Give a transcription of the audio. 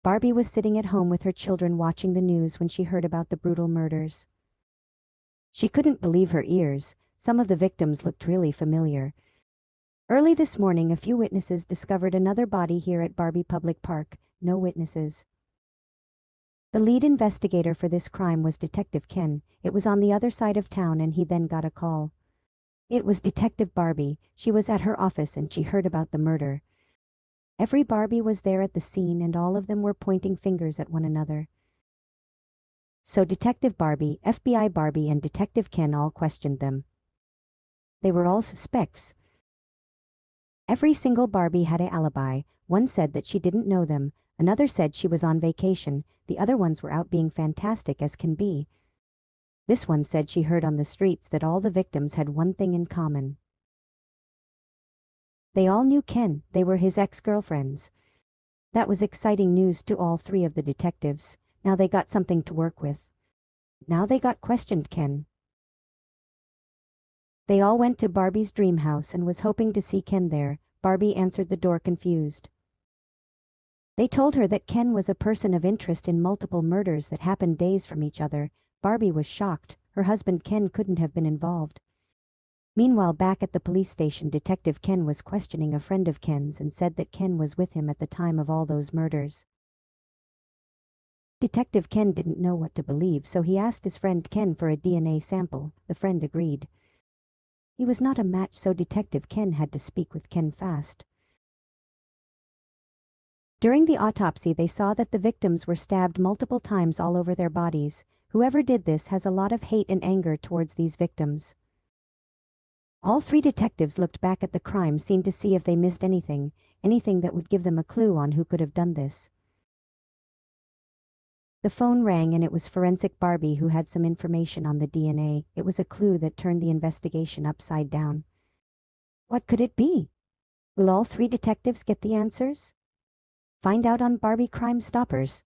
Barbie was sitting at home with her children watching the news when she heard about the brutal murders. She couldn't believe her ears. Some of the victims looked really familiar. Early this morning, a few witnesses discovered another body here at Barbie Public Park. No witnesses. The lead investigator for this crime was Detective Ken. It was on the other side of town and he then got a call. It was Detective Barbie. She was at her office and she heard about the murder. Every Barbie was there at the scene and all of them were pointing fingers at one another. So Detective Barbie, FBI Barbie, and Detective Ken all questioned them. They were all suspects. Every single Barbie had an alibi. One said that she didn't know them. Another said she was on vacation. The other ones were out being fantastic as can be. This one said she heard on the streets that all the victims had one thing in common. They all knew Ken. They were his ex-girlfriends. That was exciting news to all three of the detectives. Now they got something to work with. Now they got questioned Ken. They all went to Barbie's dream house and was hoping to see Ken there. Barbie answered the door confused. They told her that Ken was a person of interest in multiple murders that happened days from each other. Barbie was shocked. Her husband Ken couldn't have been involved. Meanwhile, back at the police station, Detective Ken was questioning a friend of Ken's and said that Ken was with him at the time of all those murders. Detective Ken didn't know what to believe, so he asked his friend Ken for a DNA sample. The friend agreed. He was not a match, so Detective Ken had to speak with Ken fast. During the autopsy, they saw that the victims were stabbed multiple times all over their bodies. Whoever did this has a lot of hate and anger towards these victims. All three detectives looked back at the crime scene to see if they missed anything that would give them a clue on who could have done this. The phone rang and it was Forensic Barbie who had some information on the DNA. It was a clue that turned the investigation upside down. What could it be? Will all three detectives get the answers? Find out on Barbie Crime Stoppers.